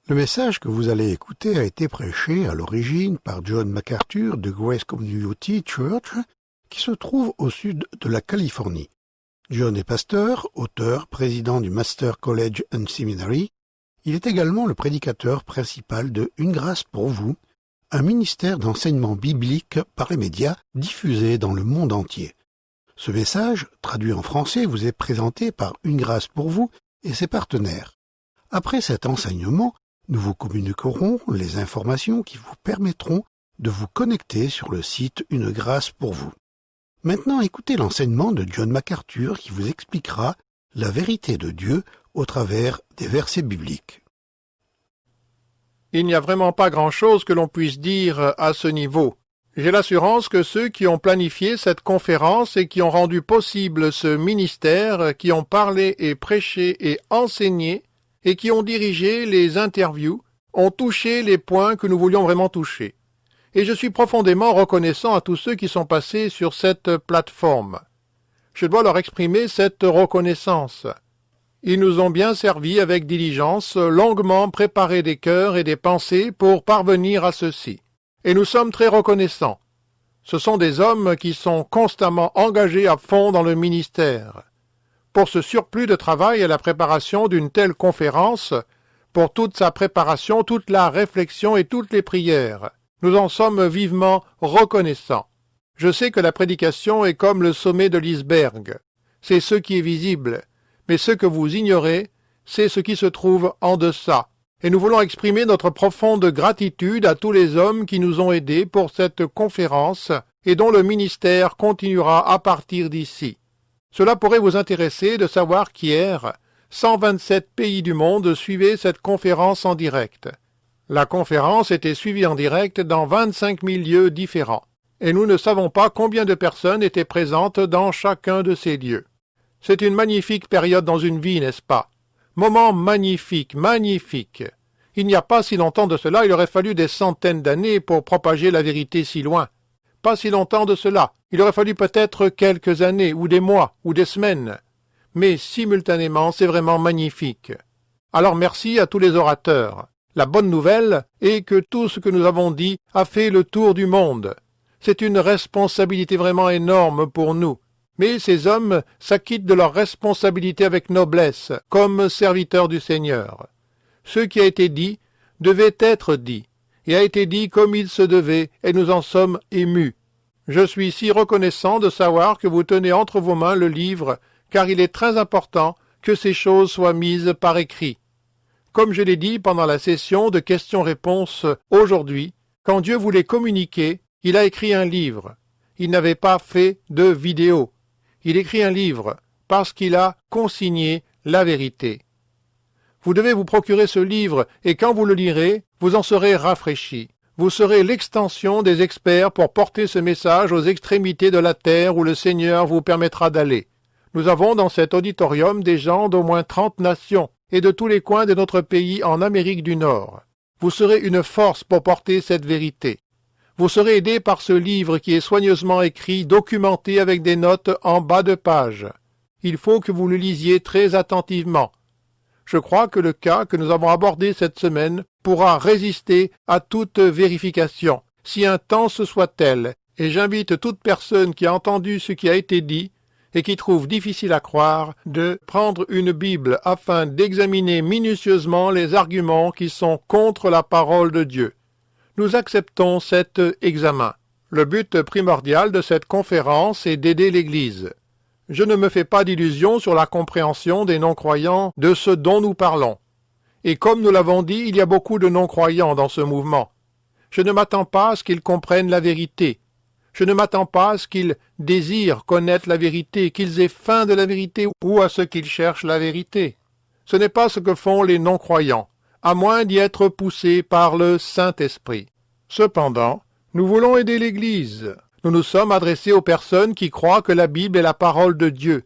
Le message que vous allez écouter a été prêché à l'origine par John MacArthur de Grace Community Church, qui se trouve au sud de la Californie. John est pasteur, auteur, président du Master College and Seminary. Il est également le prédicateur principal de Une grâce pour vous, un ministère d'enseignement biblique par les médias diffusé dans le monde entier. Ce message, traduit en français, vous est présenté par Une grâce pour vous et ses partenaires. Après cet enseignement, nous vous communiquerons les informations qui vous permettront de vous connecter sur le site Une grâce pour vous. Maintenant, écoutez l'enseignement de John MacArthur qui vous expliquera la vérité de Dieu au travers des versets bibliques. Il n'y a vraiment pas grand-chose que l'on puisse dire à ce niveau. J'ai l'assurance que ceux qui ont planifié cette conférence et qui ont rendu possible ce ministère, qui ont parlé et prêché et enseigné, et qui ont dirigé les interviews, ont touché les points que nous voulions vraiment toucher. Et je suis profondément reconnaissant à tous ceux qui sont passés sur cette plateforme. Je dois leur exprimer cette reconnaissance. Ils nous ont bien servi avec diligence, longuement préparé des cœurs et des pensées pour parvenir à ceci. Et nous sommes très reconnaissants. Ce sont des hommes qui sont constamment engagés à fond dans le ministère. Pour ce surplus de travail à la préparation d'une telle conférence, pour toute sa préparation, toute la réflexion et toutes les prières, nous en sommes vivement reconnaissants. Je sais que la prédication est comme le sommet de l'iceberg. C'est ce qui est visible, mais ce que vous ignorez, c'est ce qui se trouve en deçà. Et nous voulons exprimer notre profonde gratitude à tous les hommes qui nous ont aidés pour cette conférence et dont le ministère continuera à partir d'ici. Cela pourrait vous intéresser de savoir qu'hier, 127 pays du monde suivaient cette conférence en direct. La conférence était suivie en direct dans 25 000 lieux différents, et nous ne savons pas combien de personnes étaient présentes dans chacun de ces lieux. C'est une magnifique période dans une vie, n'est-ce pas? Moment magnifique, magnifique. Il n'y a pas si longtemps de cela, il aurait fallu des centaines d'années pour propager la vérité si loin. Pas si longtemps de cela. Il aurait fallu peut-être quelques années, ou des mois, ou des semaines. Mais simultanément, c'est vraiment magnifique. Alors merci à tous les orateurs. La bonne nouvelle est que tout ce que nous avons dit a fait le tour du monde. C'est une responsabilité vraiment énorme pour nous. Mais ces hommes s'acquittent de leur responsabilité avec noblesse, comme serviteurs du Seigneur. Ce qui a été dit devait être dit, et a été dit comme il se devait, et nous en sommes émus. Je suis si reconnaissant de savoir que vous tenez entre vos mains le livre, car il est très important que ces choses soient mises par écrit. Comme je l'ai dit pendant la session de questions-réponses aujourd'hui, quand Dieu voulait communiquer, il a écrit un livre. Il n'avait pas fait de vidéo. Il écrit un livre parce qu'il a consigné la vérité. Vous devez vous procurer ce livre et quand vous le lirez, vous en serez rafraîchi. Vous serez l'extension des experts pour porter ce message aux extrémités de la terre où le Seigneur vous permettra d'aller. Nous avons dans cet auditorium des gens d'au moins 30 nations et de tous les coins de notre pays en Amérique du Nord. Vous serez une force pour porter cette vérité. Vous serez aidé par ce livre qui est soigneusement écrit, documenté avec des notes en bas de page. Il faut que vous le lisiez très attentivement. Je crois que le cas que nous avons abordé cette semaine pourra résister à toute vérification, si intense soit-elle, et j'invite toute personne qui a entendu ce qui a été dit et qui trouve difficile à croire de prendre une Bible afin d'examiner minutieusement les arguments qui sont contre la parole de Dieu. Nous acceptons cet examen. Le but primordial de cette conférence est d'aider l'Église. Je ne me fais pas d'illusions sur la compréhension des non-croyants de ce dont nous parlons. Et comme nous l'avons dit, il y a beaucoup de non-croyants dans ce mouvement. Je ne m'attends pas à ce qu'ils comprennent la vérité. Je ne m'attends pas à ce qu'ils désirent connaître la vérité, qu'ils aient faim de la vérité ou à ce qu'ils cherchent la vérité. Ce n'est pas ce que font les non-croyants, à moins d'y être poussés par le Saint-Esprit. Cependant, nous voulons aider l'Église. Nous nous sommes adressés aux personnes qui croient que la Bible est la parole de Dieu,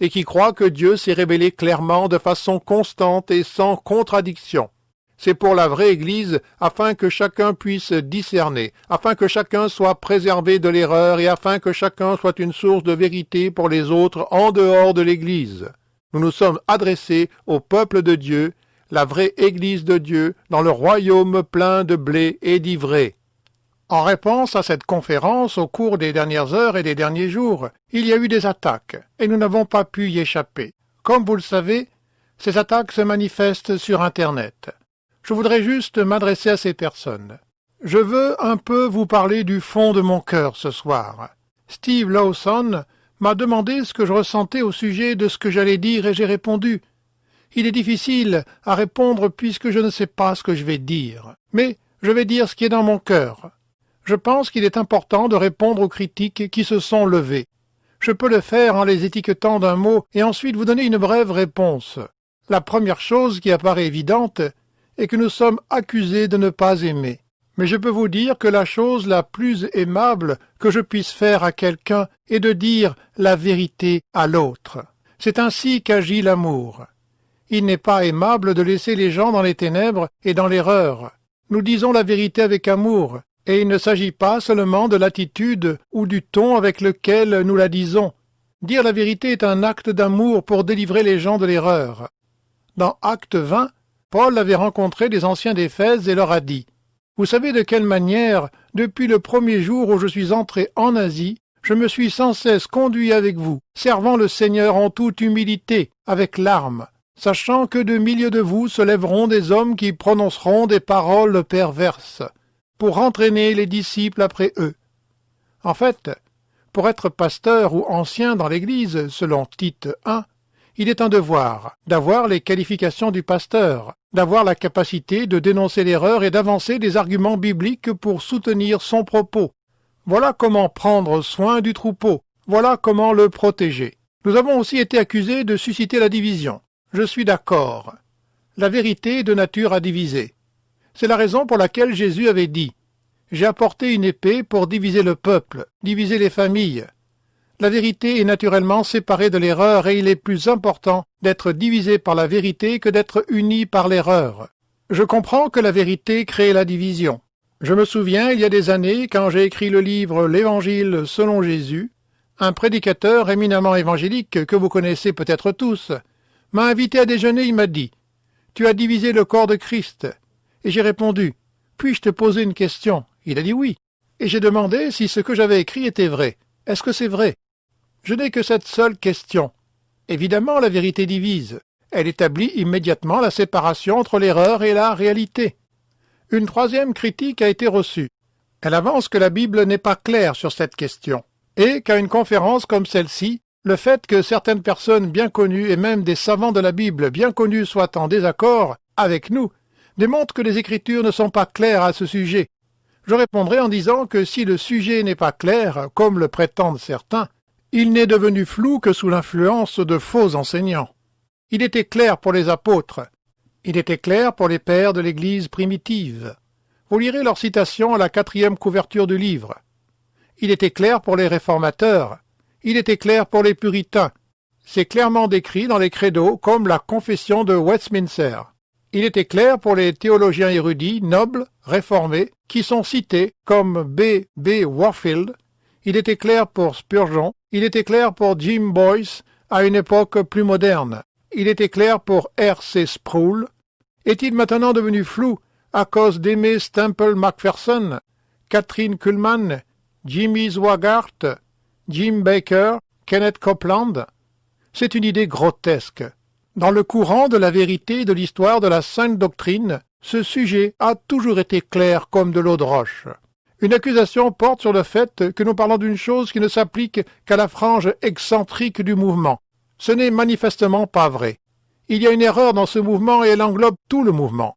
et qui croient que Dieu s'est révélé clairement de façon constante et sans contradiction. C'est pour la vraie Église, afin que chacun puisse discerner, afin que chacun soit préservé de l'erreur et afin que chacun soit une source de vérité pour les autres en dehors de l'Église. Nous nous sommes adressés au peuple de Dieu, la vraie Église de Dieu dans le royaume plein de blé et d'ivraie. En réponse à cette conférence, au cours des dernières heures et des derniers jours, il y a eu des attaques, et nous n'avons pas pu y échapper. Comme vous le savez, ces attaques se manifestent sur Internet. Je voudrais juste m'adresser à ces personnes. Je veux un peu vous parler du fond de mon cœur ce soir. Steve Lawson m'a demandé ce que je ressentais au sujet de ce que j'allais dire et j'ai répondu. Il est difficile à répondre puisque je ne sais pas ce que je vais dire, mais je vais dire ce qui est dans mon cœur. Je pense qu'il est important de répondre aux critiques qui se sont levées. Je peux le faire en les étiquetant d'un mot et ensuite vous donner une brève réponse. La première chose qui apparaît évidente est que nous sommes accusés de ne pas aimer. Mais je peux vous dire que la chose la plus aimable que je puisse faire à quelqu'un est de dire la vérité à l'autre. C'est ainsi qu'agit l'amour. Il n'est pas aimable de laisser les gens dans les ténèbres et dans l'erreur. Nous disons la vérité avec amour, et il ne s'agit pas seulement de l'attitude ou du ton avec lequel nous la disons. Dire la vérité est un acte d'amour pour délivrer les gens de l'erreur. Dans Acte 20, Paul avait rencontré des anciens d'Éphèse et leur a dit « Vous savez de quelle manière, depuis le premier jour où je suis entré en Asie, je me suis sans cesse conduit avec vous, servant le Seigneur en toute humilité, avec larmes, sachant que de milieu de vous se lèveront des hommes qui prononceront des paroles perverses, pour entraîner les disciples après eux. » En fait, pour être pasteur ou ancien dans l'Église, selon Tite 1, il est un devoir d'avoir les qualifications du pasteur, d'avoir la capacité de dénoncer l'erreur et d'avancer des arguments bibliques pour soutenir son propos. Voilà comment prendre soin du troupeau, voilà comment le protéger. Nous avons aussi été accusés de susciter la division. Je suis d'accord. La vérité est de nature à diviser. C'est la raison pour laquelle Jésus avait dit « J'ai apporté une épée pour diviser le peuple, diviser les familles. » La vérité est naturellement séparée de l'erreur et il est plus important d'être divisé par la vérité que d'être uni par l'erreur. Je comprends que la vérité crée la division. Je me souviens, il y a des années, quand j'ai écrit le livre « L'Évangile selon Jésus », un prédicateur éminemment évangélique que vous connaissez peut-être tous m'a invité à déjeuner. Il m'a dit « Tu as divisé le corps de Christ ». Et j'ai répondu « Puis-je te poser une question ?» Il a dit oui. Et j'ai demandé si ce que j'avais écrit était vrai. Est-ce que c'est vrai? Je n'ai que cette seule question. Évidemment, la vérité divise. Elle établit immédiatement la séparation entre l'erreur et la réalité. Une troisième critique a été reçue. Elle avance que la Bible n'est pas claire sur cette question, et qu'à une conférence comme celle-ci, le fait que certaines personnes bien connues et même des savants de la Bible bien connus soient en désaccord avec nous démontre que les Écritures ne sont pas claires à ce sujet. Je répondrai en disant que si le sujet n'est pas clair, comme le prétendent certains, il n'est devenu flou que sous l'influence de faux enseignants. Il était clair pour les apôtres. Il était clair pour les pères de l'Église primitive. Vous lirez leurs citations à la 4e couverture du livre. Il était clair pour les réformateurs. Il était clair pour les puritains. C'est clairement décrit dans les credos comme la Confession de Westminster. Il était clair pour les théologiens érudits, nobles, réformés, qui sont cités comme B. Warfield. Il était clair pour Spurgeon. Il était clair pour Jim Boyce à une époque plus moderne. Il était clair pour R.C. Sproul. Est-il maintenant devenu flou à cause d'Aimé Stemple McPherson, Catherine Kuhlman, Jimmy Swaggart, Jim Baker, Kenneth Copeland? C'est une idée grotesque. Dans le courant de la vérité de l'histoire de la sainte doctrine, ce sujet a toujours été clair comme de l'eau de roche. Une accusation porte sur le fait que nous parlons d'une chose qui ne s'applique qu'à la frange excentrique du mouvement. Ce n'est manifestement pas vrai. Il y a une erreur dans ce mouvement et elle englobe tout le mouvement.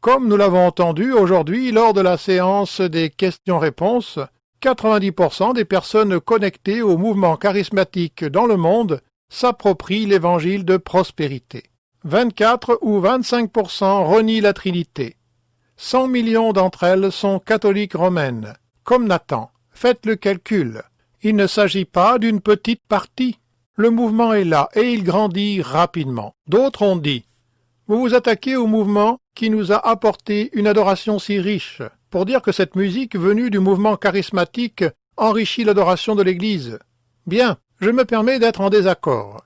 Comme nous l'avons entendu aujourd'hui lors de la séance des questions-réponses, 90% des personnes connectées au mouvement charismatique dans le monde s'approprient l'évangile de prospérité. 24 ou 25% renient la Trinité. 100 millions d'entre elles sont catholiques romaines. Comme Nathan, faites le calcul. Il ne s'agit pas d'une petite partie. Le mouvement est là et il grandit rapidement. D'autres ont dit « Vous vous attaquez au mouvement qui nous a apporté une adoration si riche, pour dire que cette musique venue du mouvement charismatique enrichit l'adoration de l'Église. » Bien, je me permets d'être en désaccord.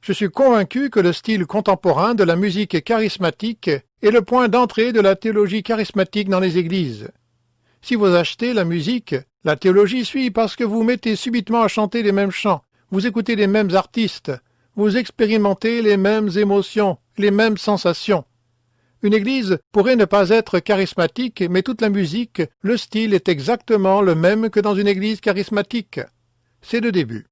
Je suis convaincu que le style contemporain de la musique charismatique est le point d'entrée de la théologie charismatique dans les églises. Si vous achetez la musique, la théologie suit parce que vous mettez subitement à chanter les mêmes chants, vous écoutez les mêmes artistes, vous expérimentez les mêmes émotions, les mêmes sensations. Une église pourrait ne pas être charismatique, mais toute la musique, le style est exactement le même que dans une église charismatique. C'est le début.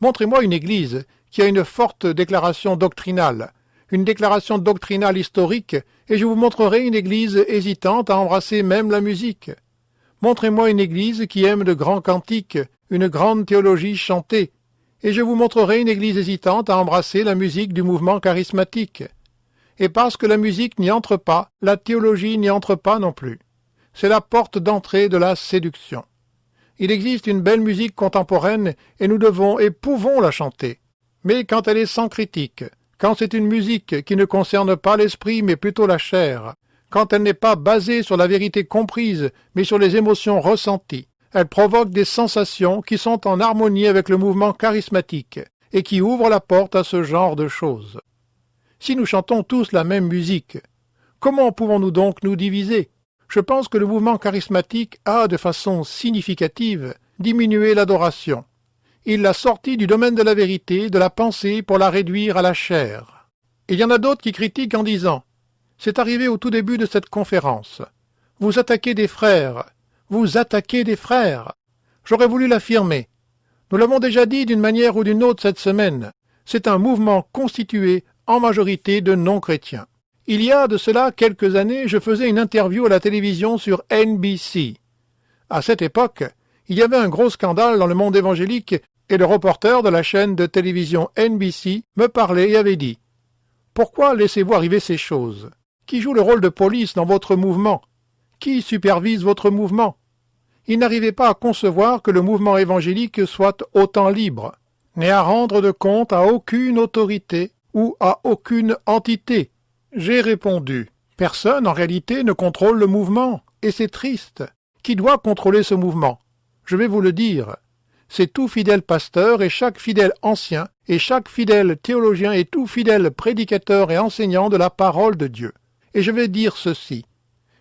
Montrez-moi une église qui a une forte déclaration doctrinale, une déclaration doctrinale historique, et je vous montrerai une église hésitante à embrasser même la musique. Montrez-moi une église qui aime de grands cantiques, une grande théologie chantée, et je vous montrerai une église hésitante à embrasser la musique du mouvement charismatique. Et parce que la musique n'y entre pas, la théologie n'y entre pas non plus. C'est la porte d'entrée de la séduction. Il existe une belle musique contemporaine et nous devons et pouvons la chanter. Mais quand elle est sans critique, quand c'est une musique qui ne concerne pas l'esprit mais plutôt la chair, quand elle n'est pas basée sur la vérité comprise mais sur les émotions ressenties, elle provoque des sensations qui sont en harmonie avec le mouvement charismatique et qui ouvrent la porte à ce genre de choses. Si nous chantons tous la même musique, comment pouvons-nous donc nous diviser? Je pense que le mouvement charismatique a, de façon significative, diminué l'adoration. Il l'a sortie du domaine de la vérité, de la pensée, pour la réduire à la chair. Il y en a d'autres qui critiquent en disant « C'est arrivé au tout début de cette conférence. Vous attaquez des frères. Vous attaquez des frères. » J'aurais voulu l'affirmer. Nous l'avons déjà dit d'une manière ou d'une autre cette semaine. C'est un mouvement constitué en majorité de non-chrétiens. Il y a de cela quelques années, je faisais une interview à la télévision sur NBC. À cette époque, il y avait un gros scandale dans le monde évangélique et le reporter de la chaîne de télévision NBC me parlait et avait dit « Pourquoi laissez-vous arriver ces choses? Qui joue le rôle de police dans votre mouvement? Qui supervise votre mouvement ?» Il n'arrivait pas à concevoir que le mouvement évangélique soit autant libre, ni à rendre de compte à aucune autorité ou à aucune entité. J'ai répondu « Personne en réalité ne contrôle le mouvement, et c'est triste. Qui doit contrôler ce mouvement? Je vais vous le dire. C'est tout fidèle pasteur et chaque fidèle ancien, et chaque fidèle théologien et tout fidèle prédicateur et enseignant de la parole de Dieu. Et je vais dire ceci.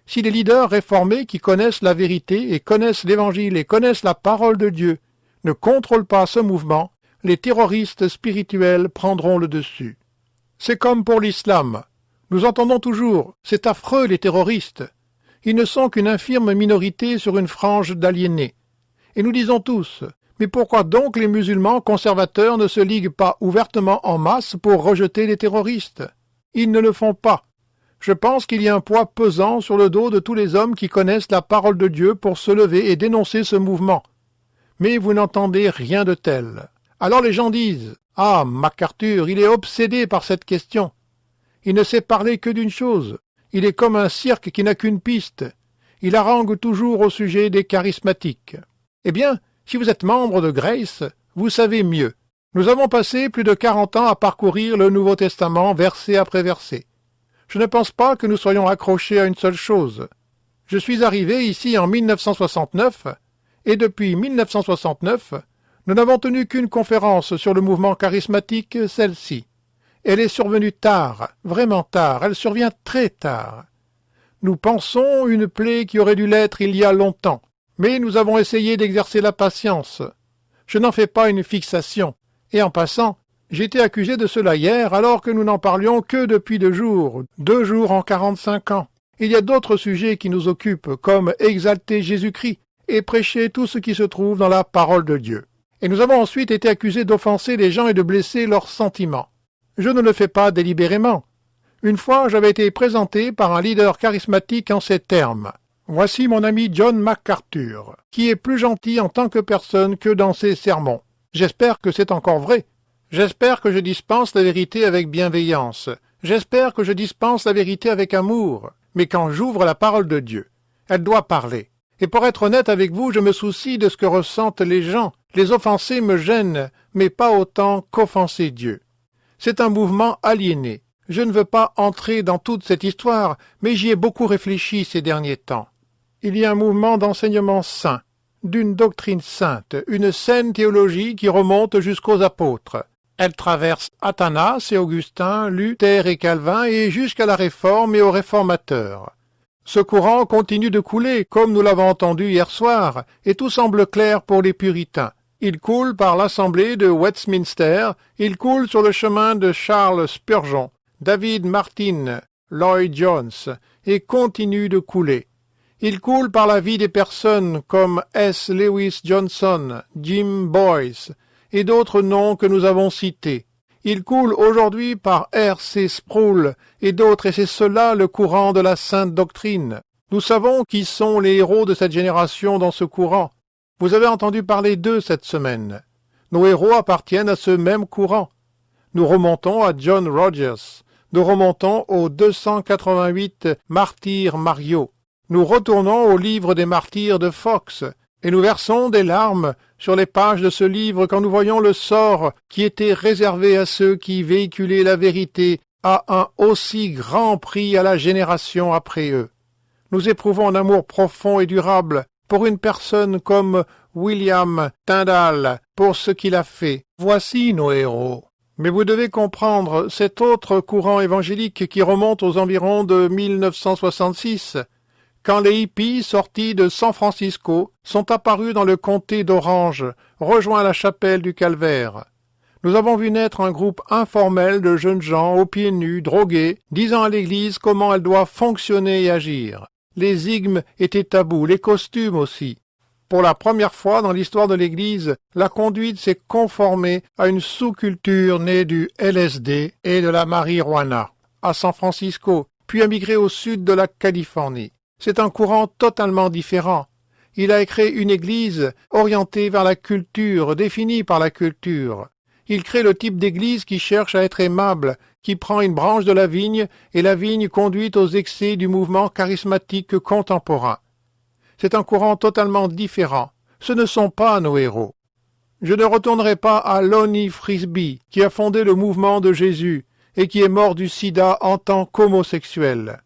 Si les leaders réformés qui connaissent la vérité et connaissent l'Évangile et connaissent la parole de Dieu ne contrôlent pas ce mouvement, les terroristes spirituels prendront le dessus. C'est comme pour l'islam. Nous entendons toujours « c'est affreux les terroristes ». Ils ne sont qu'une infirme minorité sur une frange d'aliénés. Et nous disons tous « mais pourquoi donc les musulmans conservateurs ne se liguent pas ouvertement en masse pour rejeter les terroristes ?» Ils ne le font pas. Je pense qu'il y a un poids pesant sur le dos de tous les hommes qui connaissent la parole de Dieu pour se lever et dénoncer ce mouvement. Mais vous n'entendez rien de tel. Alors les gens disent « Ah, MacArthur, il est obsédé par cette question. Il ne sait parler que d'une chose. Il est comme un cirque qui n'a qu'une piste. Il harangue toujours au sujet des charismatiques. » Eh bien, si vous êtes membre de Grace, vous savez mieux. Nous avons passé plus de 40 ans à parcourir le Nouveau Testament verset après verset. Je ne pense pas que nous soyons accrochés à une seule chose. Je suis arrivé ici en 1969, et depuis 1969, nous n'avons tenu qu'une conférence sur le mouvement charismatique, celle-ci. Elle est survenue tard, vraiment tard, elle survient très tard. Nous pensons une plaie qui aurait dû l'être il y a longtemps, mais nous avons essayé d'exercer la patience. Je n'en fais pas une fixation, et en passant, j'ai été accusé de cela hier alors que nous n'en parlions que depuis 2 jours en 45 ans. Il y a d'autres sujets qui nous occupent, comme exalter Jésus-Christ et prêcher tout ce qui se trouve dans la parole de Dieu. Et nous avons ensuite été accusés d'offenser les gens et de blesser leurs sentiments. Je ne le fais pas délibérément. Une fois, j'avais été présenté par un leader charismatique en ces termes. « Voici mon ami John MacArthur, qui est plus gentil en tant que personne que dans ses sermons. J'espère que c'est encore vrai. J'espère que je dispense la vérité avec bienveillance. J'espère que je dispense la vérité avec amour. Mais quand j'ouvre la parole de Dieu, elle doit parler. Et pour être honnête avec vous, je me soucie de ce que ressentent les gens. Les offensés me gênent, mais pas autant qu'offenser Dieu. C'est un mouvement aliéné. Je ne veux pas entrer dans toute cette histoire, mais j'y ai beaucoup réfléchi ces derniers temps. Il y a un mouvement d'enseignement saint, d'une doctrine sainte, une saine théologie qui remonte jusqu'aux apôtres. Elle traverse Athanas et Augustin, Luther et Calvin et jusqu'à la Réforme et aux réformateurs. Ce courant continue de couler, comme nous l'avons entendu hier soir, et tout semble clair pour les puritains. Il coule par l'Assemblée de Westminster, il coule sur le chemin de Charles Spurgeon, David Martin, Lloyd Jones, et continue de couler. Il coule par la vie des personnes comme S. Lewis Johnson, Jim Boyce, et d'autres noms que nous avons cités. Il coule aujourd'hui par R. C. Sproul et d'autres, et c'est cela le courant de la Sainte Doctrine. Nous savons qui sont les héros de cette génération dans ce courant. Vous avez entendu parler d'eux cette semaine. Nos héros appartiennent à ce même courant. Nous remontons à John Rogers. Nous remontons aux 288 martyrs Mario. Nous retournons au livre des martyrs de Fox, et nous versons des larmes sur les pages de ce livre quand nous voyons le sort qui était réservé à ceux qui véhiculaient la vérité à un aussi grand prix à la génération après eux. Nous éprouvons un amour profond et durable pour une personne comme William Tyndale, pour ce qu'il a fait. Voici nos héros. Mais vous devez comprendre cet autre courant évangélique qui remonte aux environs de 1966, quand les hippies sortis de San Francisco sont apparus dans le comté d'Orange, rejoints la chapelle du Calvaire. Nous avons vu naître un groupe informel de jeunes gens aux pieds nus, drogués, disant à l'Église comment elle doit fonctionner et agir. Les zigmes étaient tabous, les costumes aussi. Pour la première fois dans l'histoire de l'Église, la conduite s'est conformée à une sous-culture née du LSD et de la marijuana, à San Francisco, puis a migré au sud de la Californie. C'est un courant totalement différent. Il a créé une église orientée vers la culture, définie par la culture. Il crée le type d'église qui cherche à être aimable, qui prend une branche de la vigne et la vigne conduit aux excès du mouvement charismatique contemporain. C'est un courant totalement différent. Ce ne sont pas nos héros. Je ne retournerai pas à Lonnie Frisbee, qui a fondé le mouvement de Jésus et qui est mort du sida en tant qu'homosexuel.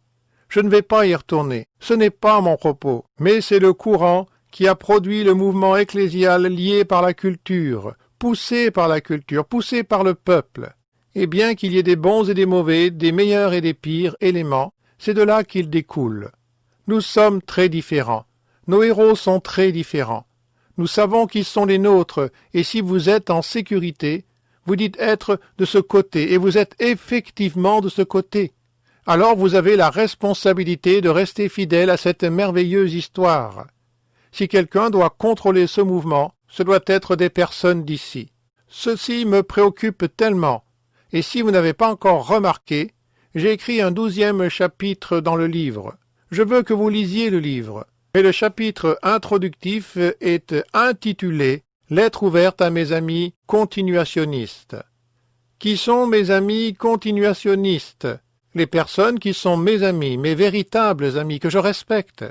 Je ne vais pas y retourner, ce n'est pas mon propos, mais c'est le courant qui a produit le mouvement ecclésial lié par la culture, poussé par le peuple. Et bien qu'il y ait des bons et des mauvais, des meilleurs et des pires éléments, c'est de là qu'il découle. Nous sommes très différents, nos héros sont très différents. Nous savons qui sont les nôtres, et si vous êtes en sécurité, vous dites être de ce côté, et vous êtes effectivement de ce côté. Alors vous avez la responsabilité de rester fidèle à cette merveilleuse histoire. Si quelqu'un doit contrôler ce mouvement, ce doit être des personnes d'ici. Ceci me préoccupe tellement, et si vous n'avez pas encore remarqué, j'ai écrit un 12e chapitre dans le livre. Je veux que vous lisiez le livre, mais le chapitre introductif est intitulé « Lettre ouverte à mes amis continuationnistes ». Qui sont mes amis continuationnistes ? Les personnes qui sont mes amis, mes véritables amis que je respecte,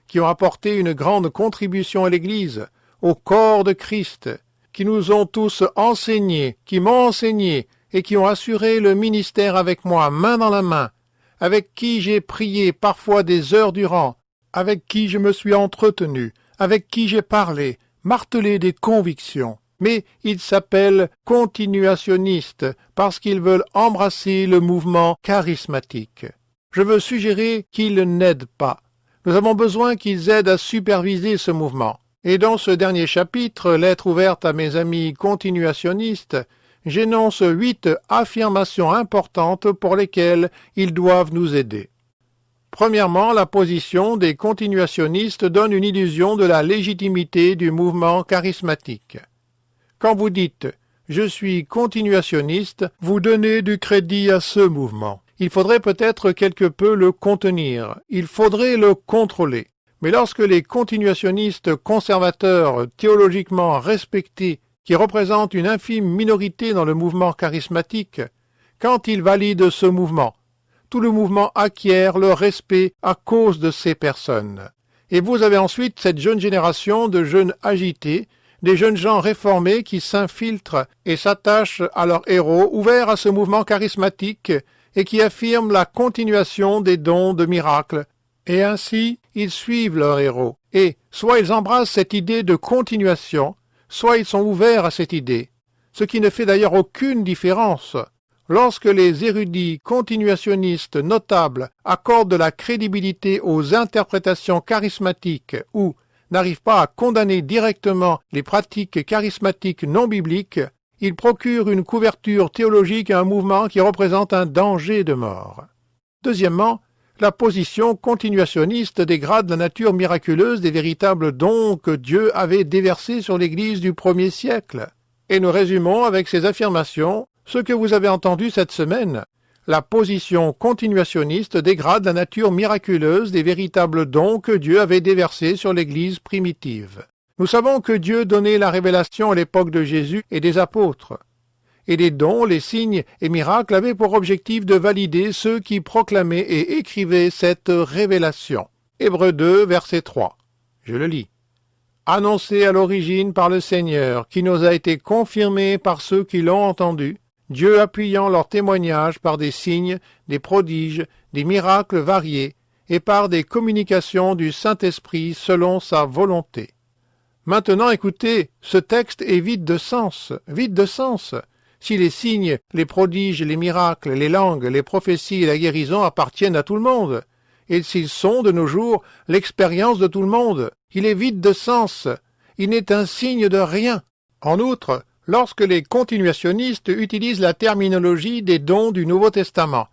qui ont apporté une grande contribution à l'Église, au corps de Christ, qui nous ont tous enseignés, qui m'ont enseigné et qui ont assuré le ministère avec moi, main dans la main, avec qui j'ai prié parfois des heures durant, avec qui je me suis entretenu, avec qui j'ai parlé, martelé des convictions. Mais ils s'appellent continuationnistes parce qu'ils veulent embrasser le mouvement charismatique. Je veux suggérer qu'ils n'aident pas. Nous avons besoin qu'ils aident à superviser ce mouvement. Et dans ce dernier chapitre, lettre ouverte à mes amis continuationnistes, j'énonce 8 affirmations importantes pour lesquelles ils doivent nous aider. Premièrement, la position des continuationnistes donne une illusion de la légitimité du mouvement charismatique. Quand vous dites « je suis continuationniste », vous donnez du crédit à ce mouvement. Il faudrait peut-être quelque peu le contenir, il faudrait le contrôler. Mais lorsque les continuationnistes conservateurs théologiquement respectés, qui représentent une infime minorité dans le mouvement charismatique, quand ils valident ce mouvement, tout le mouvement acquiert le respect à cause de ces personnes. Et vous avez ensuite cette jeune génération de jeunes agités, des jeunes gens réformés qui s'infiltrent et s'attachent à leurs héros, ouverts à ce mouvement charismatique et qui affirment la continuation des dons de miracles. Et ainsi, ils suivent leurs héros. Et soit ils embrassent cette idée de continuation, soit ils sont ouverts à cette idée. ce qui ne fait d'ailleurs aucune différence. Lorsque les érudits continuationnistes notables accordent de la crédibilité aux interprétations charismatiques ou n'arrivent pas à condamner directement les pratiques charismatiques non bibliques, ils procurent une couverture théologique à un mouvement qui représente un danger de mort. Deuxièmement, la position continuationniste dégrade la nature miraculeuse des véritables dons que Dieu avait déversés sur l'Église du premier siècle. Et nous résumons avec ces affirmations ce que vous avez entendu cette semaine. La position continuationniste dégrade la nature miraculeuse des véritables dons que Dieu avait déversés sur l'Église primitive. Nous savons que Dieu donnait la révélation à l'époque de Jésus et des apôtres. Et les dons, les signes et miracles avaient pour objectif de valider ceux qui proclamaient et écrivaient cette révélation. Hébreux 2, verset 3. Je le lis. Annoncé à l'origine par le Seigneur, qui nous a été confirmé par ceux qui l'ont entendu, Dieu appuyant leur témoignage par des signes, des prodiges, des miracles variés, et par des communications du Saint-Esprit selon sa volonté. Maintenant, écoutez, ce texte est vide de sens, vide de sens. Si les signes, les prodiges, les miracles, les langues, les prophéties et la guérison appartiennent à tout le monde, et s'ils sont, de nos jours, l'expérience de tout le monde, il est vide de sens, il n'est un signe de rien. En outre, lorsque les continuationnistes utilisent la terminologie des dons du Nouveau Testament,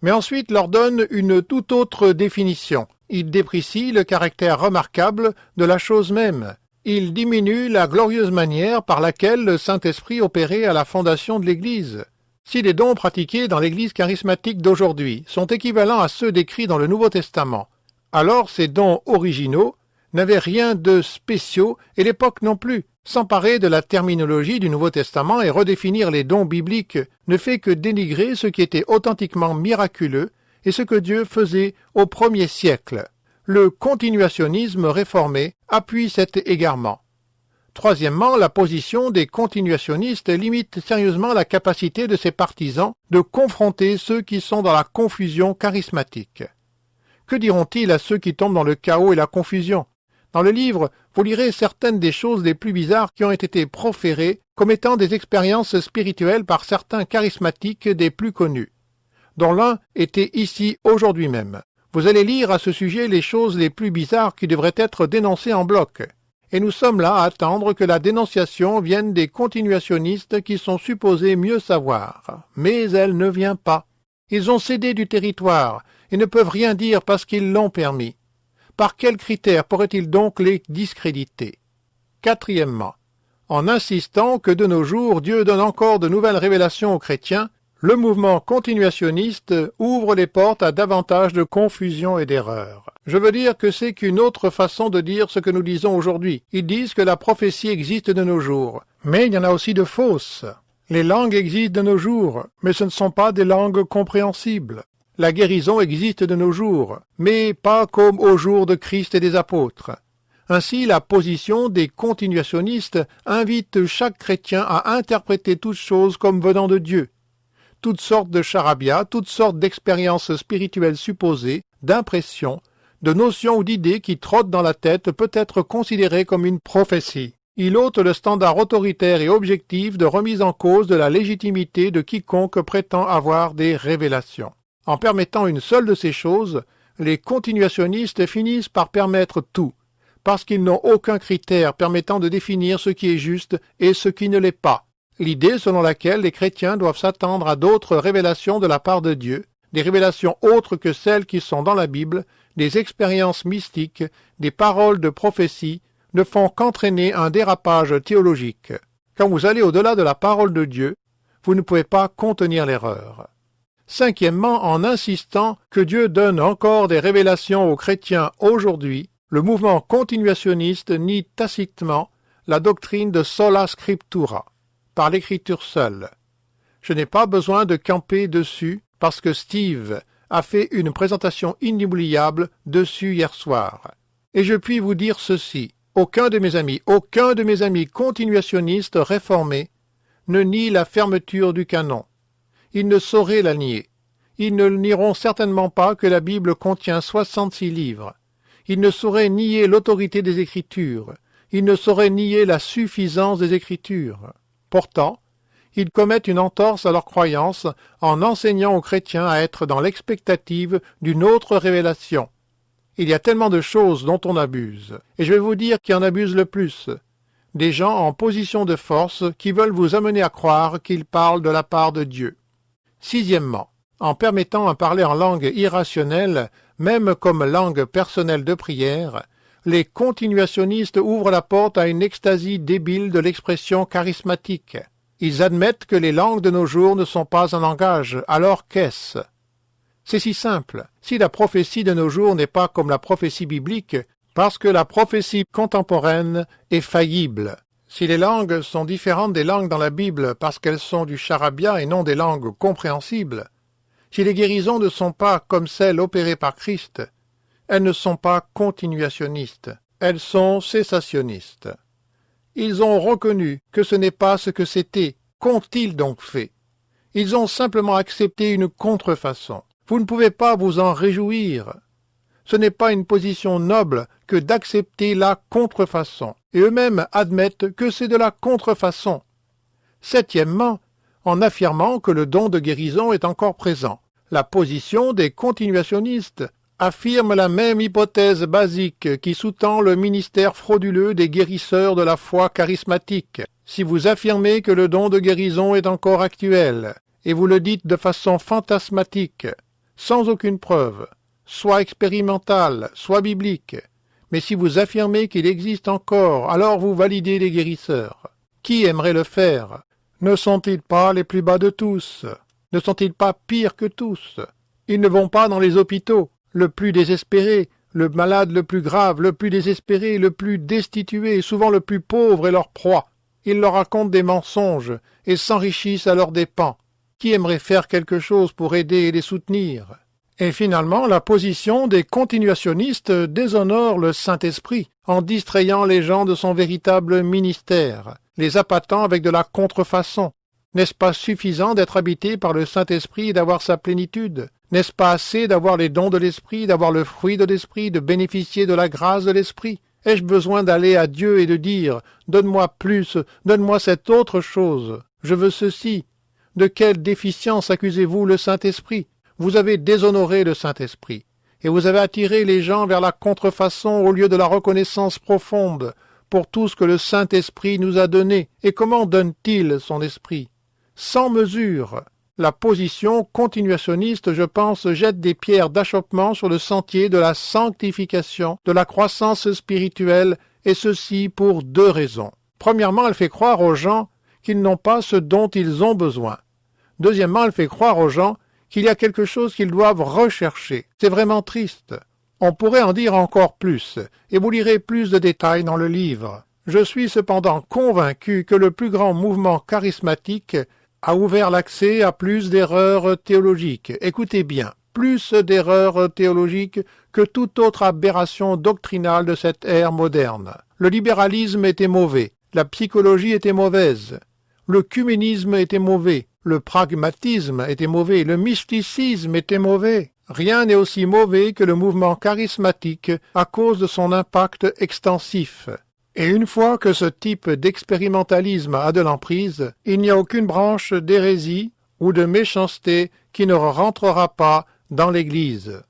mais ensuite leur donnent une toute autre définition, ils déprécient le caractère remarquable de la chose même. Il diminue la glorieuse manière par laquelle le Saint-Esprit opérait à la fondation de l'Église. Si les dons pratiqués dans l'Église charismatique d'aujourd'hui sont équivalents à ceux décrits dans le Nouveau Testament, alors ces dons originaux n'avaient rien de spéciaux et l'époque non plus. S'emparer de la terminologie du Nouveau Testament et redéfinir les dons bibliques ne fait que dénigrer ce qui était authentiquement miraculeux et ce que Dieu faisait au premier siècle. Le continuationnisme réformé appuie cet égarement. Troisièmement, la position des continuationnistes limite sérieusement la capacité de ses partisans de confronter ceux qui sont dans la confusion charismatique. Que diront-ils à ceux qui tombent dans le chaos et la confusion? Dans le livre, vous lirez certaines des choses les plus bizarres qui ont été proférées comme étant des expériences spirituelles par certains charismatiques des plus connus, dont l'un était ici aujourd'hui même. Vous allez lire à ce sujet les choses les plus bizarres qui devraient être dénoncées en bloc. Et nous sommes là à attendre que la dénonciation vienne des continuationnistes qui sont supposés mieux savoir. Mais elle ne vient pas. Ils ont cédé du territoire et ne peuvent rien dire parce qu'ils l'ont permis. Par quels critères pourraient-ils donc les discréditer? Quatrièmement, en insistant que de nos jours Dieu donne encore de nouvelles révélations aux chrétiens, le mouvement continuationniste ouvre les portes à davantage de confusion et d'erreurs. Je veux dire que c'est qu'une autre façon de dire ce que nous disons aujourd'hui. Ils disent que la prophétie existe de nos jours, mais il y en a aussi de fausses. Les langues existent de nos jours, mais ce ne sont pas des langues compréhensibles. La guérison existe de nos jours, mais pas comme au jour de Christ et des apôtres. Ainsi, la position des continuationnistes invite chaque chrétien à interpréter toutes choses comme venant de Dieu. Toutes sortes de charabia, toutes sortes d'expériences spirituelles supposées, d'impressions, de notions ou d'idées qui trottent dans la tête peut être considérées comme une prophétie. Il ôte le standard autoritaire et objectif de remise en cause de la légitimité de quiconque prétend avoir des révélations. En permettant une seule de ces choses, les continuationnistes finissent par permettre tout, parce qu'ils n'ont aucun critère permettant de définir ce qui est juste et ce qui ne l'est pas. L'idée selon laquelle les chrétiens doivent s'attendre à d'autres révélations de la part de Dieu, des révélations autres que celles qui sont dans la Bible, des expériences mystiques, des paroles de prophétie, ne font qu'entraîner un dérapage théologique. Quand vous allez au-delà de la parole de Dieu, vous ne pouvez pas contenir l'erreur. Cinquièmement, en insistant que Dieu donne encore des révélations aux chrétiens aujourd'hui, le mouvement continuationniste nie tacitement la doctrine de sola scriptura, par l'écriture seule. Je n'ai pas besoin de camper dessus parce que Steve a fait une présentation inoubliable dessus hier soir. Et je puis vous dire ceci, aucun de mes amis continuationnistes réformés ne nie la fermeture du canon. Ils ne sauraient la nier. Ils ne nieront certainement pas que la Bible contient 66 livres. Ils ne sauraient nier l'autorité des Écritures. Ils ne sauraient nier la suffisance des Écritures. Pourtant, ils commettent une entorse à leur croyance en enseignant aux chrétiens à être dans l'expectative d'une autre révélation. Il y a tellement de choses dont on abuse, et je vais vous dire qui en abuse le plus. Des gens en position de force qui veulent vous amener à croire qu'ils parlent de la part de Dieu. Sixièmement, en permettant un parler en langue irrationnelle, même comme langue personnelle de prière, les continuationnistes ouvrent la porte à une extasie débile de l'expression charismatique. Ils admettent que les langues de nos jours ne sont pas un langage, alors qu'est-ce? C'est si simple. Si la prophétie de nos jours n'est pas comme la prophétie biblique, parce que la prophétie contemporaine est faillible. Si les langues sont différentes des langues dans la Bible parce qu'elles sont du charabia et non des langues compréhensibles, si les guérisons ne sont pas comme celles opérées par Christ, elles ne sont pas continuationnistes, elles sont cessationnistes. Ils ont reconnu que ce n'est pas ce que c'était. Qu'ont-ils donc fait? Ils ont simplement accepté une contrefaçon. Vous ne pouvez pas vous en réjouir. Ce n'est pas une position noble que d'accepter la contrefaçon, et eux-mêmes admettent que c'est de la contrefaçon. Septièmement, en affirmant que le don de guérison est encore présent, la position des continuationnistes affirme la même hypothèse basique qui sous-tend le ministère frauduleux des guérisseurs de la foi charismatique. Si vous affirmez que le don de guérison est encore actuel, et vous le dites de façon fantasmatique, sans aucune preuve, soit expérimentale, soit biblique, mais si vous affirmez qu'il existe encore, alors vous validez les guérisseurs. Qui aimerait le faire? Ne sont-ils pas les plus bas de tous? Ne sont-ils pas pires que tous? Ils ne vont pas dans les hôpitaux. Le plus désespéré, le malade le plus grave, le plus désespéré, le plus destitué, souvent le plus pauvre est leur proie. Ils leur racontent des mensonges et s'enrichissent à leurs dépens. Qui aimerait faire quelque chose pour aider et les soutenir? Et finalement, la position des continuationnistes déshonore le Saint-Esprit en distrayant les gens de son véritable ministère, les appâtant avec de la contrefaçon. N'est-ce pas suffisant d'être habité par le Saint-Esprit et d'avoir sa plénitude? N'est-ce pas assez d'avoir les dons de l'Esprit, d'avoir le fruit de l'Esprit, de bénéficier de la grâce de l'Esprit? Ai-je besoin d'aller à Dieu et de dire « Donne-moi plus, donne-moi cette autre chose, je veux ceci ». De quelle déficience accusez-vous le Saint-Esprit? Vous avez déshonoré le Saint-Esprit, et vous avez attiré les gens vers la contrefaçon au lieu de la reconnaissance profonde pour tout ce que le Saint-Esprit nous a donné. Et comment donne-t-il son esprit? Sans mesure. La position continuationniste, je pense, jette des pierres d'achoppement sur le sentier de la sanctification, de la croissance spirituelle, et ceci pour deux raisons. Premièrement, elle fait croire aux gens qu'ils n'ont pas ce dont ils ont besoin. Deuxièmement, elle fait croire aux gens qu'il y a quelque chose qu'ils doivent rechercher. C'est vraiment triste. On pourrait en dire encore plus, et vous lirez plus de détails dans le livre. Je suis cependant convaincu que le plus grand mouvement charismatique a ouvert l'accès à plus d'erreurs théologiques. Écoutez bien, plus d'erreurs théologiques que toute autre aberration doctrinale de cette ère moderne. Le libéralisme était mauvais, la psychologie était mauvaise, le cuménisme était mauvais, le pragmatisme était mauvais, le mysticisme était mauvais. Rien n'est aussi mauvais que le mouvement charismatique à cause de son impact extensif. Et une fois que ce type d'expérimentalisme a de l'emprise, il n'y a aucune branche d'hérésie ou de méchanceté qui ne rentrera pas dans l'Église.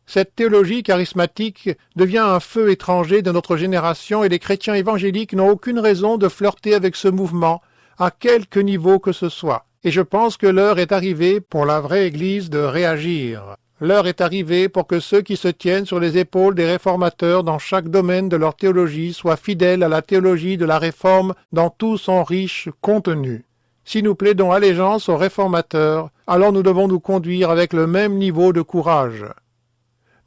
Cette théologie charismatique devient un feu étranger de notre génération et les chrétiens évangéliques n'ont aucune raison de flirter avec ce mouvement, à quelque niveau que ce soit. Et je pense que l'heure est arrivée pour la vraie Église de réagir. L'heure est arrivée pour que ceux qui se tiennent sur les épaules des réformateurs dans chaque domaine de leur théologie soient fidèles à la théologie de la réforme dans tout son riche contenu. Si nous plaidons allégeance aux réformateurs, alors nous devons nous conduire avec le même niveau de courage.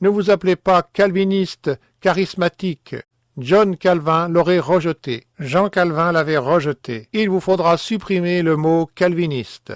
Ne vous appelez pas calviniste, charismatique. John Calvin l'aurait rejeté. Jean Calvin l'avait rejeté. Il vous faudra supprimer le mot calviniste.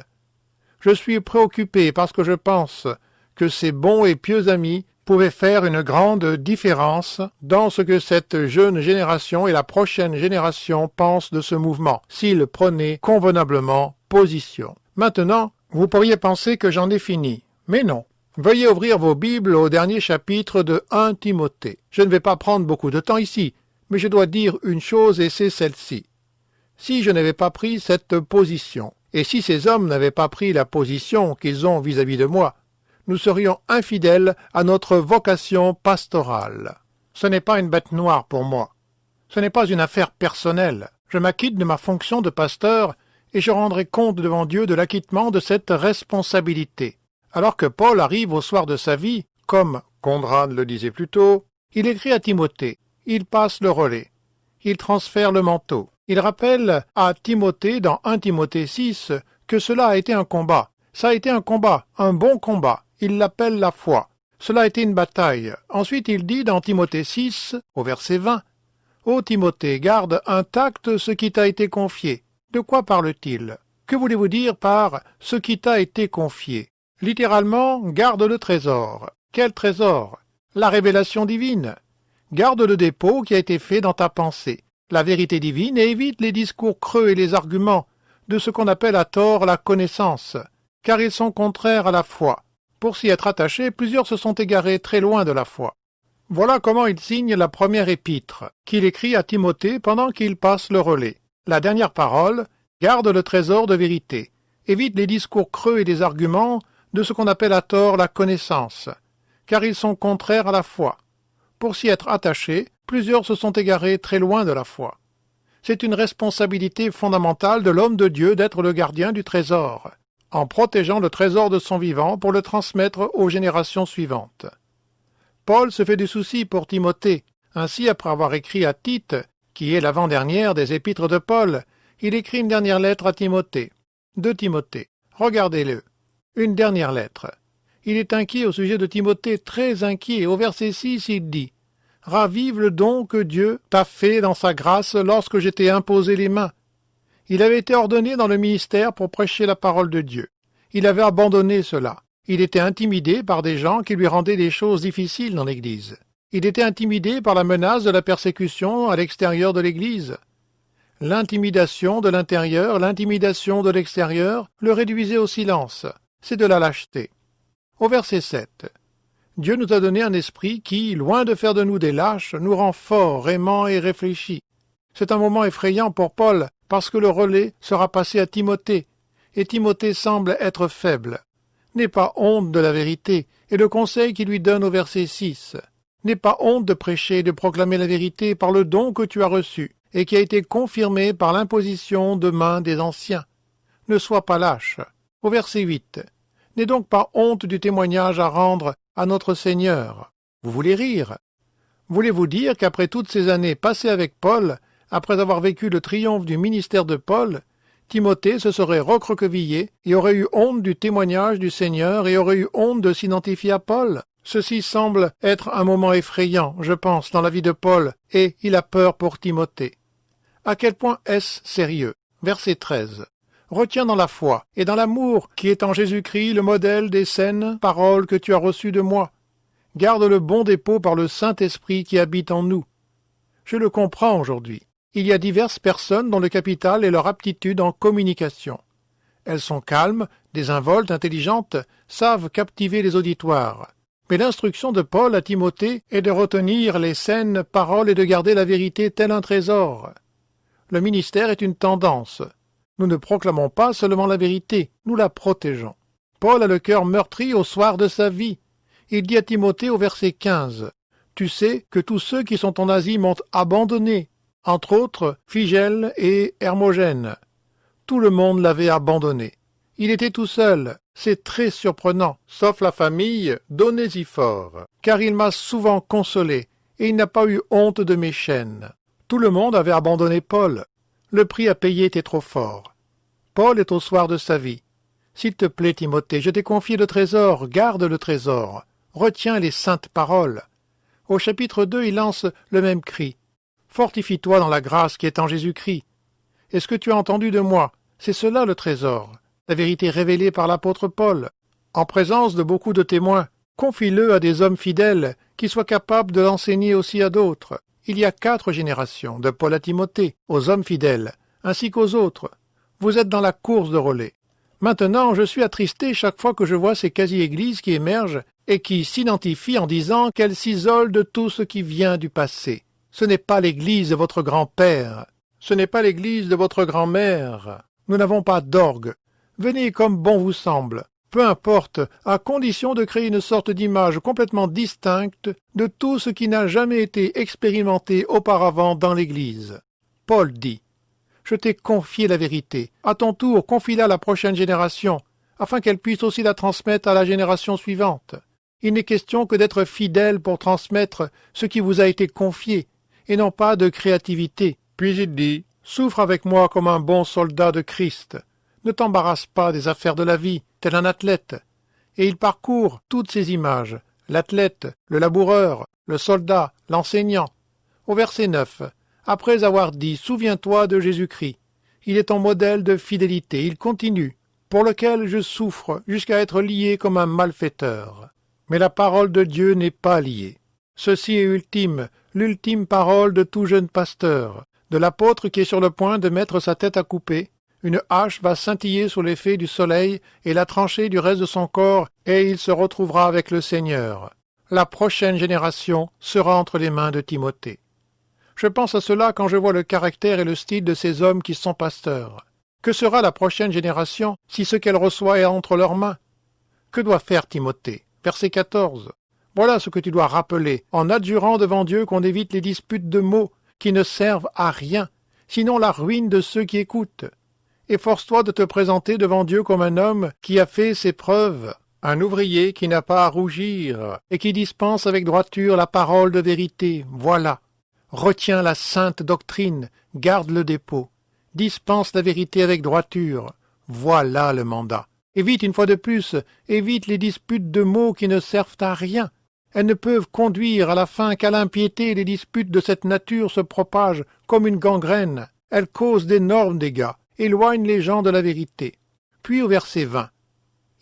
Je suis préoccupé parce que je pense que ces bons et pieux amis pouvaient faire une grande différence dans ce que cette jeune génération et la prochaine génération pensent de ce mouvement, s'ils prenaient convenablement position. Maintenant, vous pourriez penser que j'en ai fini, mais non. Veuillez ouvrir vos Bibles au dernier chapitre de 1 Timothée. Je ne vais pas prendre beaucoup de temps ici, mais je dois dire une chose et c'est celle-ci. Si je n'avais pas pris cette position, Et si ces hommes n'avaient pas pris la position qu'ils ont vis-à-vis de moi, nous serions infidèles à notre vocation pastorale. Ce n'est pas une bête noire pour moi. Ce n'est pas une affaire personnelle. Je m'acquitte de ma fonction de pasteur et je rendrai compte devant Dieu de l'acquittement de cette responsabilité. Alors que Paul arrive au soir de sa vie, comme Conrad le disait plus tôt, il écrit à Timothée, il passe le relais, il transfère le manteau. Il rappelle à Timothée dans 1 Timothée 6 que cela a été un combat. Ça a été un combat, un bon combat. Il l'appelle la foi. Cela a été une bataille. Ensuite il dit dans Timothée 6, au verset 20, « Ô Timothée, garde intact ce qui t'a été confié. » De quoi parle-t-il? Que voulez-vous dire par « ce qui t'a été confié » Littéralement, garde le trésor. Quel trésor? La révélation divine. Garde le dépôt qui a été fait dans ta pensée, la vérité divine, et évite les discours creux et les arguments de ce qu'on appelle à tort la connaissance, car ils sont contraires à la foi. Pour s'y être attachés, plusieurs se sont égarés très loin de la foi. Voilà comment il signe la première épître, qu'il écrit à Timothée pendant qu'il passe le relais. La dernière parole, garde le trésor de vérité, évite les discours creux et les arguments de ce qu'on appelle à tort la connaissance, car ils sont contraires à la foi. Pour s'y être attachés, plusieurs se sont égarés très loin de la foi. C'est une responsabilité fondamentale de l'homme de Dieu d'être le gardien du trésor, en protégeant le trésor de son vivant pour le transmettre aux générations suivantes. Paul se fait du souci pour Timothée. Ainsi, après avoir écrit à Tite, qui est l'avant-dernière des épîtres de Paul, il écrit une dernière lettre à Timothée. 2 Timothée. Regardez-le. Une dernière lettre. Il est inquiet au sujet de Timothée, très inquiet. Au verset 6, il dit « Ravive le don que Dieu t'a fait dans sa grâce lorsque je t'ai imposé les mains. » Il avait été ordonné dans le ministère pour prêcher la parole de Dieu. Il avait abandonné cela. Il était intimidé par des gens qui lui rendaient des choses difficiles dans l'Église. Il était intimidé par la menace de la persécution à l'extérieur de l'Église. L'intimidation de l'intérieur, l'intimidation de l'extérieur le réduisait au silence. C'est de la lâcheté. Au verset 7, Dieu nous a donné un esprit qui, loin de faire de nous des lâches, nous rend forts, aimants et réfléchis. C'est un moment effrayant pour Paul, parce que le relais sera passé à Timothée, et Timothée semble être faible. N'aie pas honte de la vérité, et le conseil qu'il lui donne au verset 6. N'aie pas honte de prêcher et de proclamer la vérité par le don que tu as reçu, et qui a été confirmé par l'imposition de main des anciens. Ne sois pas lâche. Au verset 8. N'aie donc pas honte du témoignage à rendre à notre Seigneur. Vous voulez rire? Voulez-vous dire qu'après toutes ces années passées avec Paul, après avoir vécu le triomphe du ministère de Paul, Timothée se serait recroquevillé et aurait eu honte du témoignage du Seigneur et aurait eu honte de s'identifier à Paul? Ceci semble être un moment effrayant, je pense, dans la vie de Paul, et il a peur pour Timothée. À quel point est-ce sérieux? Verset 13. Retiens dans la foi et dans l'amour qui est en Jésus-Christ le modèle des saines paroles que tu as reçues de moi. Garde le bon dépôt par le Saint-Esprit qui habite en nous. Je le comprends aujourd'hui. Il y a diverses personnes dont le capital est leur aptitude en communication. Elles sont calmes, désinvoltes, intelligentes, savent captiver les auditoires. Mais l'instruction de Paul à Timothée est de retenir les saines paroles et de garder la vérité tel un trésor. Le ministère est une tendance. Nous ne proclamons pas seulement la vérité, nous la protégeons. Paul a le cœur meurtri au soir de sa vie. Il dit à Timothée au verset 15, « Tu sais que tous ceux qui sont en Asie m'ont abandonné, entre autres Phygèle et Hermogène. Tout le monde l'avait abandonné. Il était tout seul. C'est très surprenant. Sauf la famille d'Onésifore, car il m'a souvent consolé, et il n'a pas eu honte de mes chaînes. Tout le monde avait abandonné Paul. Le prix à payer était trop fort. Paul est au soir de sa vie. S'il te plaît, Timothée, je t'ai confié le trésor, garde le trésor. Retiens les saintes paroles. Au chapitre 2, il lance le même cri. Fortifie-toi dans la grâce qui est en Jésus-Christ. Et ce que tu as entendu de moi, c'est cela le trésor, la vérité révélée par l'apôtre Paul. En présence de beaucoup de témoins, confie-le à des hommes fidèles qui soient capables de l'enseigner aussi à d'autres. Il y a 4 générations, de Paul à Timothée, aux hommes fidèles, ainsi qu'aux autres. Vous êtes dans la course de relais. Maintenant, je suis attristé chaque fois que je vois ces quasi-églises qui émergent et qui s'identifient en disant qu'elles s'isolent de tout ce qui vient du passé. Ce n'est pas l'église de votre grand-père. Ce n'est pas l'église de votre grand-mère. Nous n'avons pas d'orgue. Venez comme bon vous semble. Peu importe, à condition de créer une sorte d'image complètement distincte de tout ce qui n'a jamais été expérimenté auparavant dans l'Église. Paul dit « Je t'ai confié la vérité. À ton tour, confie-la à la prochaine génération, afin qu'elle puisse aussi la transmettre à la génération suivante. Il n'est question que d'être fidèle pour transmettre ce qui vous a été confié, et non pas de créativité. » Puis il dit « Souffre avec moi comme un bon soldat de Christ. Ne t'embarrasse pas des affaires de la vie, tel un athlète. » Et il parcourt toutes ces images, l'athlète, le laboureur, le soldat, l'enseignant. Au verset 9, après avoir dit « Souviens-toi de Jésus-Christ. Il est ton modèle de fidélité. » Il continue « Pour lequel je souffre jusqu'à être lié comme un malfaiteur. » Mais la parole de Dieu n'est pas liée. Ceci est ultime, l'ultime parole de tout jeune pasteur, de l'apôtre qui est sur le point de mettre sa tête à couper. Une hache va scintiller sous l'effet du soleil et la trancher du reste de son corps, et il se retrouvera avec le Seigneur. La prochaine génération sera entre les mains de Timothée. Je pense à cela quand je vois le caractère et le style de ces hommes qui sont pasteurs. Que sera la prochaine génération si ce qu'elle reçoit est entre leurs mains? Que doit faire Timothée? Verset 14. Voilà ce que tu dois rappeler, en adjurant devant Dieu qu'on évite les disputes de mots qui ne servent à rien, sinon la ruine de ceux qui écoutent. Efforce-toi de te présenter devant Dieu comme un homme qui a fait ses preuves, un ouvrier qui n'a pas à rougir et qui dispense avec droiture la parole de vérité. Voilà. Retiens la sainte doctrine, garde le dépôt, dispense la vérité avec droiture. Voilà le mandat. Évite une fois de plus, évite les disputes de mots qui ne servent à rien. Elles ne peuvent conduire à la fin qu'à l'impiété. Les disputes de cette nature se propagent comme une gangrène. Elles causent d'énormes dégâts, éloignent les gens de la vérité. Puis au verset 20,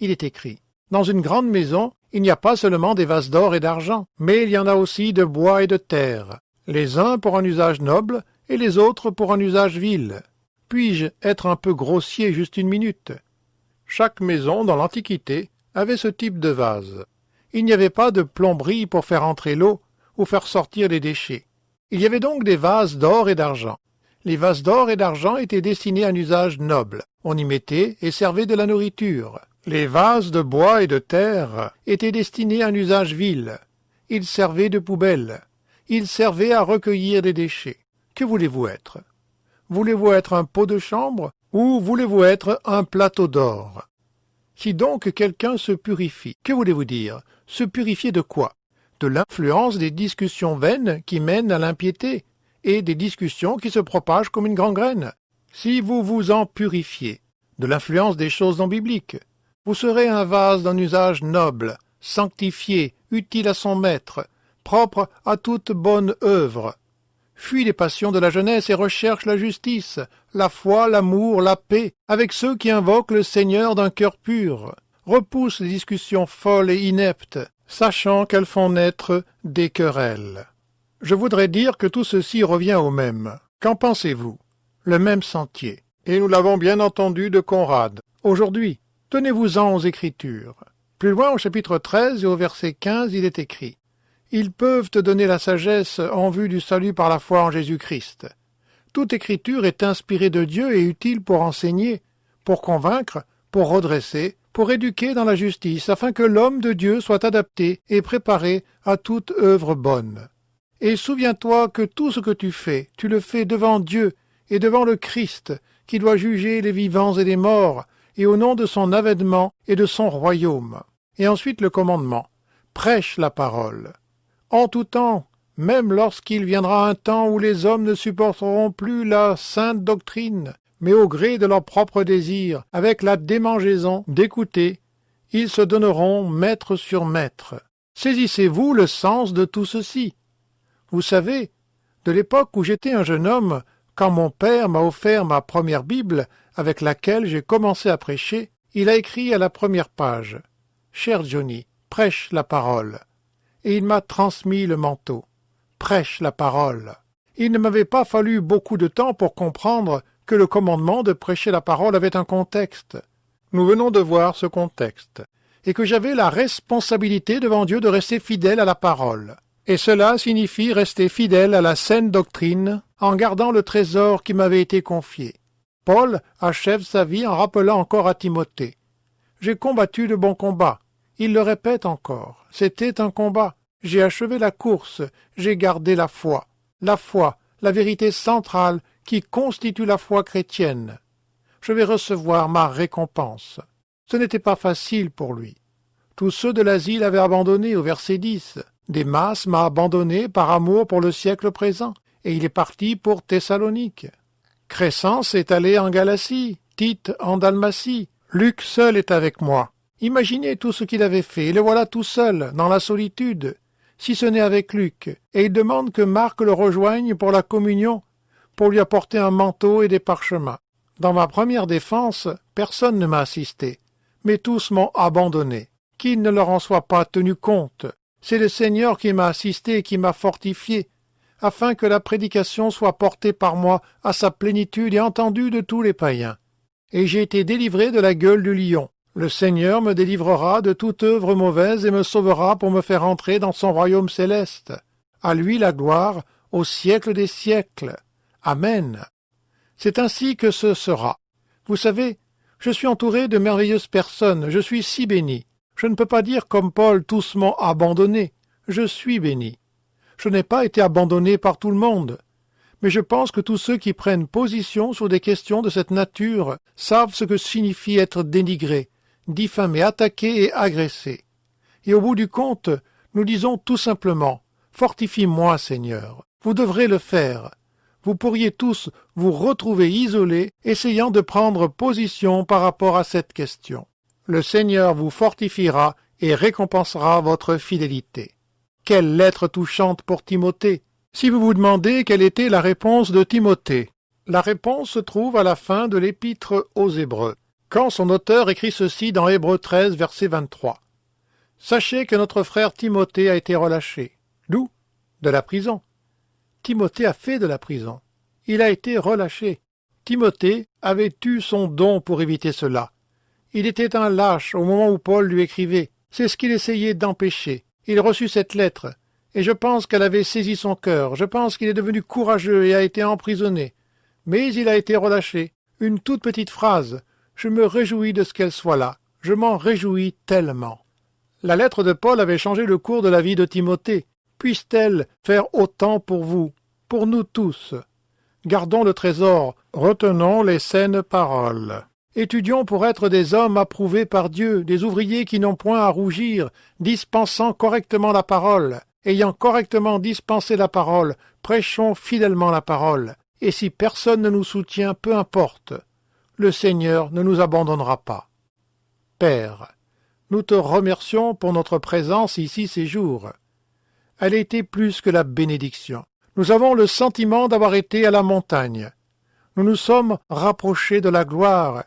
il est écrit « Dans une grande maison, il n'y a pas seulement des vases d'or et d'argent, mais il y en a aussi de bois et de terre, les uns pour un usage noble et les autres pour un usage vil. Puis-je être un peu grossier juste une minute ?» Chaque maison dans l'Antiquité avait ce type de vase. Il n'y avait pas de plomberie pour faire entrer l'eau ou faire sortir les déchets. Il y avait donc des vases d'or et d'argent. Les vases d'or et d'argent étaient destinés à un usage noble. On y mettait et servait de la nourriture. Les vases de bois et de terre étaient destinés à un usage vil. Ils servaient de poubelle. Ils servaient à recueillir des déchets. Que voulez-vous être? Voulez-vous être un pot de chambre ou voulez-vous être un plateau d'or? Si donc quelqu'un se purifie, que voulez-vous dire? Se purifier de quoi? De l'influence des discussions vaines qui mènent à l'impiété et des discussions qui se propagent comme une gangrène. Si vous vous en purifiez de l'influence des choses non bibliques, vous serez un vase d'un usage noble, sanctifié, utile à son maître, propre à toute bonne œuvre. Fuis les passions de la jeunesse et recherche la justice, la foi, l'amour, la paix, avec ceux qui invoquent le Seigneur d'un cœur pur. Repousse les discussions folles et ineptes, sachant qu'elles font naître des querelles. Je voudrais dire que tout ceci revient au même. Qu'en pensez-vous? Le même sentier. Et nous l'avons bien entendu de Conrad. Aujourd'hui, tenez-vous-en aux Écritures. Plus loin, au chapitre 13 et au verset 15, il est écrit « Ils peuvent te donner la sagesse en vue du salut par la foi en Jésus-Christ. Toute Écriture est inspirée de Dieu et utile pour enseigner, pour convaincre, pour redresser, pour éduquer dans la justice, afin que l'homme de Dieu soit adapté et préparé à toute œuvre bonne. Et souviens-toi que tout ce que tu fais, tu le fais devant Dieu et devant le Christ, qui doit juger les vivants et les morts, et au nom de son avènement et de son royaume. » Et ensuite le commandement. Prêche la parole. En tout temps, même lorsqu'il viendra un temps où les hommes ne supporteront plus la sainte doctrine, mais au gré de leurs propres désirs, avec la démangeaison d'écouter, ils se donneront maître sur maître. Saisissez-vous le sens de tout ceci. Vous savez, de l'époque où j'étais un jeune homme, quand mon père m'a offert ma première Bible, avec laquelle j'ai commencé à prêcher, il a écrit à la première page « Cher Johnny, prêche la parole ». Et il m'a transmis le manteau. Prêche la parole. Il ne m'avait pas fallu beaucoup de temps pour comprendre que le commandement de prêcher la parole avait un contexte. Nous venons de voir ce contexte, et que j'avais la responsabilité devant Dieu de rester fidèle à la parole. Et cela signifie rester fidèle à la saine doctrine en gardant le trésor qui m'avait été confié. Paul achève sa vie en rappelant encore à Timothée. J'ai combattu le bon combat. Il le répète encore. C'était un combat. J'ai achevé la course. J'ai gardé la foi. La foi, la vérité centrale qui constitue la foi chrétienne. Je vais recevoir ma récompense. Ce n'était pas facile pour lui. Tous ceux de l'asile avaient abandonné au verset 10. Démas m'a abandonné par amour pour le siècle présent, et il est parti pour Thessalonique. Crescence est allé en Galatie, Tite en Dalmatie. Luc seul est avec moi. Imaginez tout ce qu'il avait fait, et le voilà tout seul, dans la solitude, si ce n'est avec Luc, et il demande que Marc le rejoigne pour la communion, pour lui apporter un manteau et des parchemins. Dans ma première défense, personne ne m'a assisté, mais tous m'ont abandonné. Qu'il ne leur en soit pas tenu compte. C'est le Seigneur qui m'a assisté et qui m'a fortifié, afin que la prédication soit portée par moi à sa plénitude et entendue de tous les païens. Et j'ai été délivré de la gueule du lion. Le Seigneur me délivrera de toute œuvre mauvaise et me sauvera pour me faire entrer dans son royaume céleste. À lui la gloire, au siècle des siècles. Amen. C'est ainsi que ce sera. Vous savez, je suis entouré de merveilleuses personnes, je suis si béni. Je ne peux pas dire comme Paul, tous m'ont abandonné. Je suis béni. Je n'ai pas été abandonné par tout le monde. Mais je pense que tous ceux qui prennent position sur des questions de cette nature savent ce que signifie être dénigré, diffamé, attaqué et agressé. Et au bout du compte, nous disons tout simplement « Fortifie-moi, Seigneur ». Vous devrez le faire. Vous pourriez tous vous retrouver isolés, essayant de prendre position par rapport à cette question. Le Seigneur vous fortifiera et récompensera votre fidélité. Quelle lettre touchante pour Timothée! Si vous vous demandez quelle était la réponse de Timothée, la réponse se trouve à la fin de l'épître aux Hébreux, quand son auteur écrit ceci dans Hébreux 13, verset 23. « Sachez que notre frère Timothée a été relâché. » D'où? De la prison. Timothée a fait de la prison. Il a été relâché. Timothée avait eu son don pour éviter cela. Il était un lâche au moment où Paul lui écrivait. C'est ce qu'il essayait d'empêcher. Il reçut cette lettre, et je pense qu'elle avait saisi son cœur. Je pense qu'il est devenu courageux et a été emprisonné. Mais il a été relâché. Une toute petite phrase. Je me réjouis de ce qu'elle soit là. Je m'en réjouis tellement. La lettre de Paul avait changé le cours de la vie de Timothée. Puisse-t-elle faire autant pour vous, pour nous tous. Gardons le trésor, retenons les saines paroles. Étudions pour être des hommes approuvés par Dieu, des ouvriers qui n'ont point à rougir, dispensant correctement la parole. Ayant correctement dispensé la parole, prêchons fidèlement la parole. Et si personne ne nous soutient, peu importe. Le Seigneur ne nous abandonnera pas. Père, nous te remercions pour notre présence ici ces jours. Elle a été plus que la bénédiction. Nous avons le sentiment d'avoir été à la montagne. Nous nous sommes rapprochés de la gloire,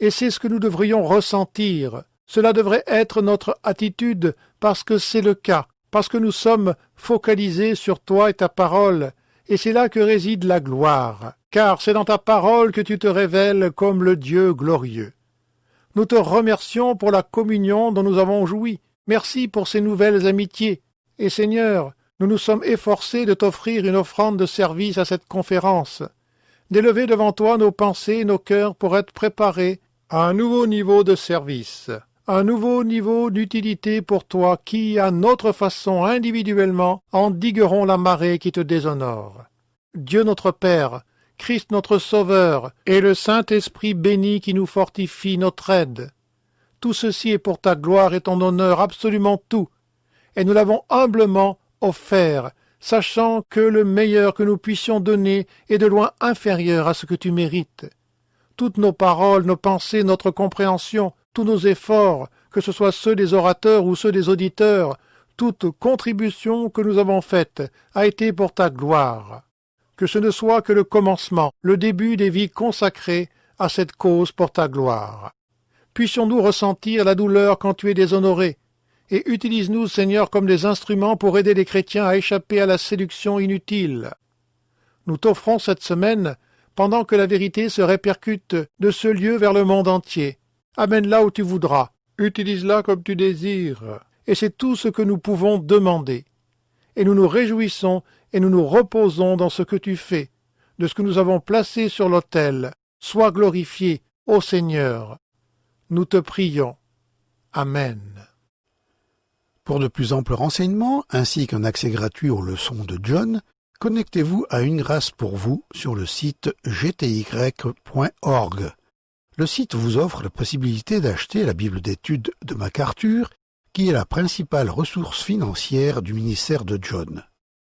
et c'est ce que nous devrions ressentir. Cela devrait être notre attitude, parce que c'est le cas, parce que nous sommes focalisés sur toi et ta parole, et c'est là que réside la gloire, car c'est dans ta parole que tu te révèles comme le Dieu glorieux. Nous te remercions pour la communion dont nous avons joui. Merci pour ces nouvelles amitiés. Et Seigneur, nous nous sommes efforcés de t'offrir une offrande de service à cette conférence, d'élever devant toi nos pensées et nos cœurs pour être préparés à un nouveau niveau de service, un nouveau niveau d'utilité pour toi qui, à notre façon individuellement, endigueront la marée qui te déshonore. Dieu notre Père, Christ notre Sauveur, et le Saint-Esprit béni qui nous fortifie notre aide. Tout ceci est pour ta gloire et ton honneur, absolument tout, et nous l'avons humblement offert, sachant que le meilleur que nous puissions donner est de loin inférieur à ce que tu mérites. Toutes nos paroles, nos pensées, notre compréhension, tous nos efforts, que ce soit ceux des orateurs ou ceux des auditeurs, toute contribution que nous avons faite a été pour ta gloire. Que ce ne soit que le commencement, le début des vies consacrées à cette cause pour ta gloire. Puissions-nous ressentir la douleur quand tu es déshonoré, et utilise-nous, Seigneur, comme des instruments pour aider les chrétiens à échapper à la séduction inutile. Nous t'offrons cette semaine, pendant que la vérité se répercute de ce lieu vers le monde entier. Amène-la où tu voudras, utilise-la comme tu désires, et c'est tout ce que nous pouvons demander. Et nous nous réjouissons et nous nous reposons dans ce que tu fais, de ce que nous avons placé sur l'autel, Sois glorifié, ô Seigneur. Nous te prions. Amen. Pour de plus amples renseignements, ainsi qu'un accès gratuit aux leçons de John, connectez-vous à Une Grâce pour vous sur le site gty.org. Le site vous offre la possibilité d'acheter la Bible d'études de MacArthur, qui est la principale ressource financière du ministère de John.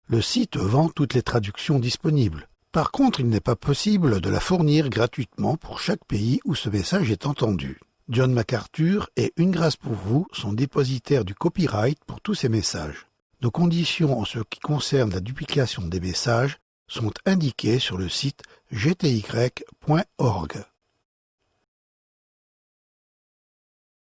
Le site vend toutes les traductions disponibles. Par contre, il n'est pas possible de la fournir gratuitement pour chaque pays où ce message est entendu. John MacArthur et Une Grâce pour vous sont dépositaires du copyright pour tous ces messages. Nos conditions en ce qui concerne la duplication des messages sont indiquées sur le site gty.org.